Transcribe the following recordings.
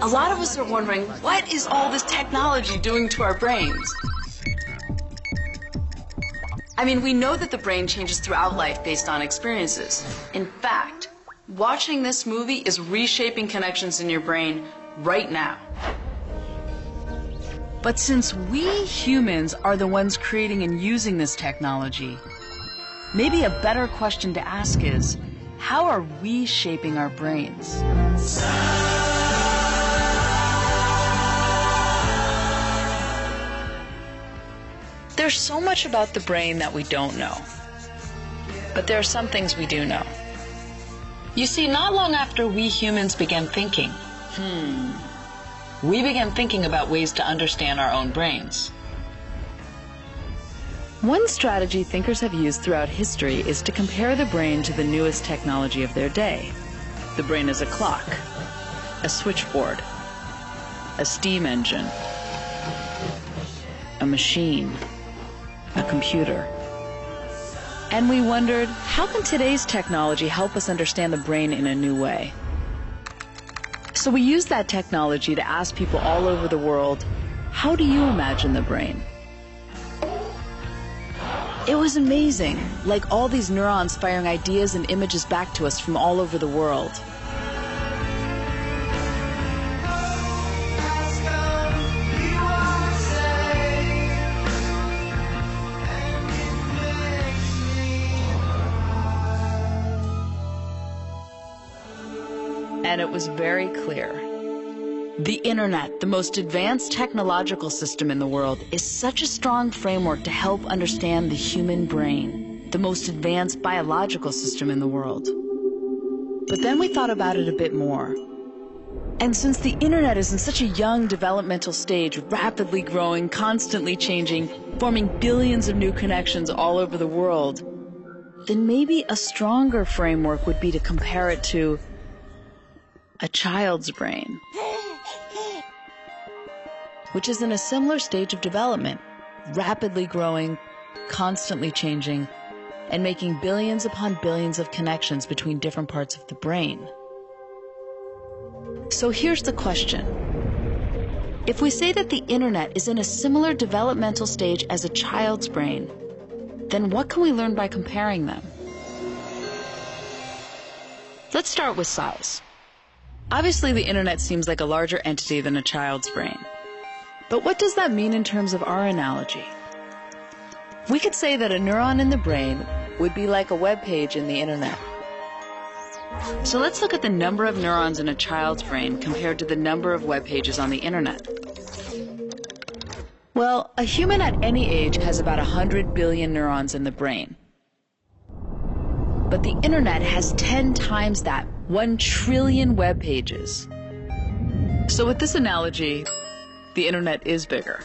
A lot of us are wondering, what is all this technology doing to our brains? I mean, we know that the brain changes throughout life based on experiences. In fact, watching this movie is reshaping connections in your brain right now. But since we humans are the ones creating and using this technology, maybe a better question to ask is, how are we shaping our brains? There's so much about the brain that we don't know. But there are some things we do know. You see, not long after we humans began thinking, we began thinking about ways to understand our own brains. One strategy thinkers have used throughout history is to compare the brain to the newest technology of their day. The brain is a clock, a switchboard, a steam engine, a machine, a computer. And we wondered, how can today's technology help us understand the brain in a new way? So we used that technology to ask people all over the world, how do you imagine the brain? It was amazing, like all these neurons firing ideas and images back to us from all over the world. And it was very clear. The internet, the most advanced technological system in the world, is such a strong framework to help understand the human brain, the most advanced biological system in the world. But then we thought about it a bit more. And since the internet is in such a young developmental stage, rapidly growing, constantly changing, forming billions of new connections all over the world, then maybe a stronger framework would be to compare it to a child's brain, which is in a similar stage of development, rapidly growing, constantly changing, and making billions upon billions of connections between different parts of the brain. So here's the question. If we say that the internet is in a similar developmental stage as a child's brain, then what can we learn by comparing them? Let's start with size. Obviously, the internet seems like a larger entity than a child's brain. But what does that mean in terms of our analogy? We could say that a neuron in the brain would be like a web page in the internet. So let's look at the number of neurons in a child's brain compared to the number of web pages on the internet. Well, a human at any age has about 100 billion neurons in the brain. But the internet has 10 times that, 1 trillion web pages. So with this analogy, the internet is bigger.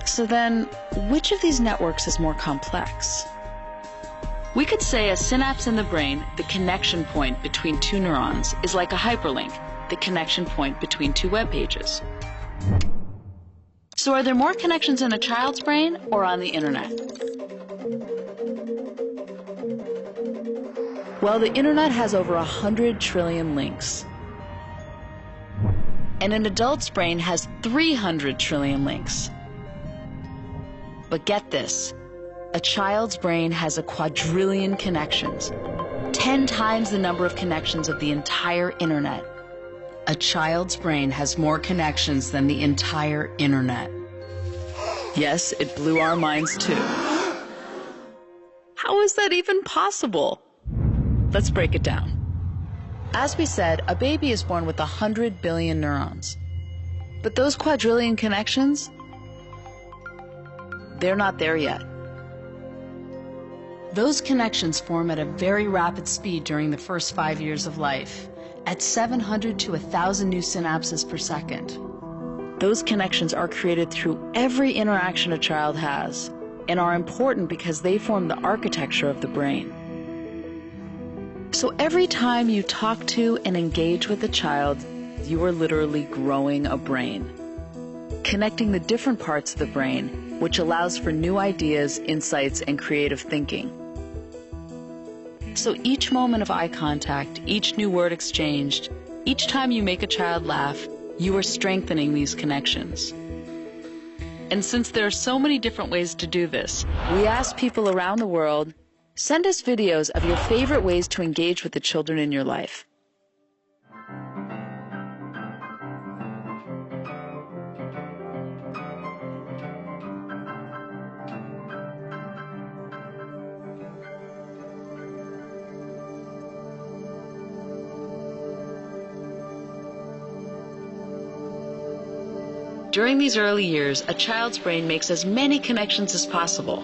So then, which of these networks is more complex? We could say a synapse in the brain, the connection point between two neurons, is like a hyperlink, the connection point between two web pages. So are there more connections in a child's brain or on the internet? Well, the internet has over 100 trillion links. And an adult's brain has 300 trillion links. But get this, a child's brain has a quadrillion connections, 10 times the number of connections of the entire internet. A child's brain has more connections than the entire internet. Yes, it blew our minds too. How is that even possible? Let's break it down. As we said, a baby is born with 100 billion neurons. But those quadrillion connections, they're not there yet. Those connections form at a very rapid speed during the first 5 years of life, at 700 to 1,000 new synapses per second. Those connections are created through every interaction a child has, and are important because they form the architecture of the brain. So every time you talk to and engage with a child, you are literally growing a brain, connecting the different parts of the brain, which allows for new ideas, insights, and creative thinking. So each moment of eye contact, each new word exchanged, each time you make a child laugh, you are strengthening these connections. And since there are so many different ways to do this, we ask people around the world, send us videos of your favorite ways to engage with the children in your life. During these early years, a child's brain makes as many connections as possible.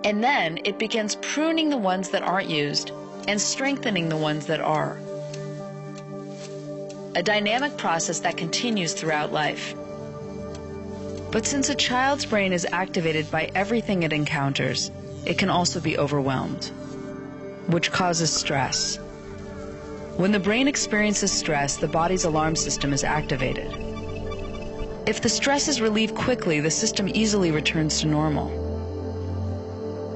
And then it begins pruning the ones that aren't used and strengthening the ones that are. A dynamic process that continues throughout life. But since a child's brain is activated by everything it encounters, it can also be overwhelmed, which causes stress. When the brain experiences stress, the body's alarm system is activated. If the stress is relieved quickly, the system easily returns to normal.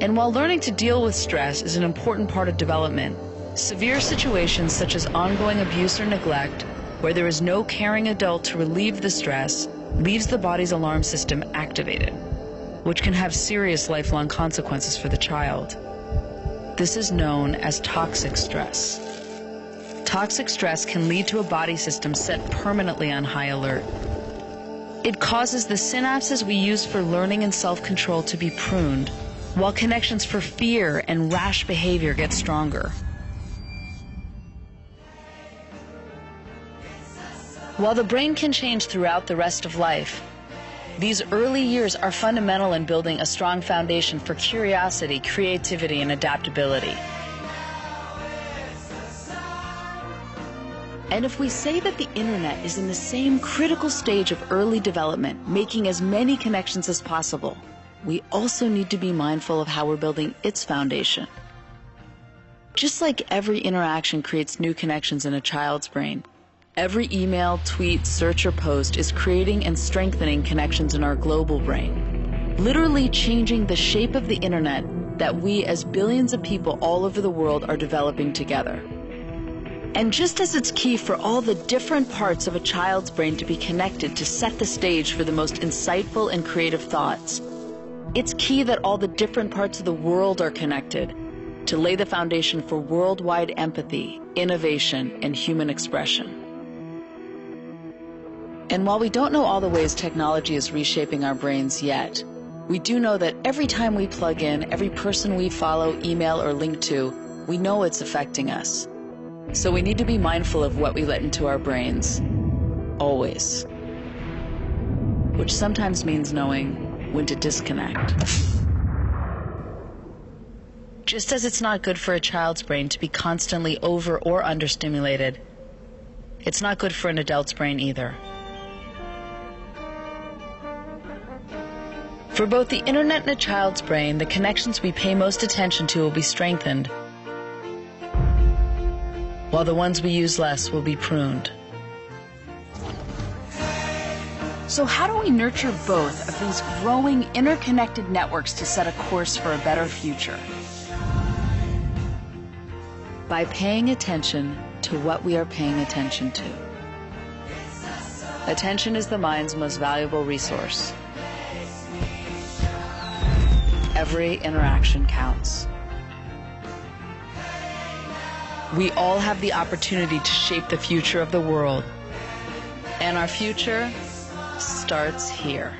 And while learning to deal with stress is an important part of development, severe situations such as ongoing abuse or neglect, where there is no caring adult to relieve the stress, leaves the body's alarm system activated, which can have serious lifelong consequences for the child. This is known as toxic stress. Toxic stress can lead to a body system set permanently on high alert. It causes the synapses we use for learning and self-control to be pruned, while connections for fear and rash behavior get stronger. While the brain can change throughout the rest of life, these early years are fundamental in building a strong foundation for curiosity, creativity, and adaptability. And if we say that the internet is in the same critical stage of early development, making as many connections as possible, we also need to be mindful of how we're building its foundation. Just like every interaction creates new connections in a child's brain, every email, tweet, search, or post is creating and strengthening connections in our global brain, literally changing the shape of the internet that we as billions of people all over the world are developing together. And just as it's key for all the different parts of a child's brain to be connected to set the stage for the most insightful and creative thoughts, it's key that all the different parts of the world are connected to lay the foundation for worldwide empathy, innovation, and human expression. And while we don't know all the ways technology is reshaping our brains yet, we do know that every time we plug in, every person we follow, email, or link to, we know it's affecting us. So we need to be mindful of what we let into our brains, always. Which sometimes means knowing when to disconnect. Just as it's not good for a child's brain to be constantly over or understimulated, it's not good for an adult's brain either. For both the internet and a child's brain, the connections we pay most attention to will be strengthened, while the ones we use less will be pruned. So how do we nurture both of these growing interconnected networks to set a course for a better future? By paying attention to what we are paying attention to. Attention is the mind's most valuable resource. Every interaction counts. We all have the opportunity to shape the future of the world. And our future starts here.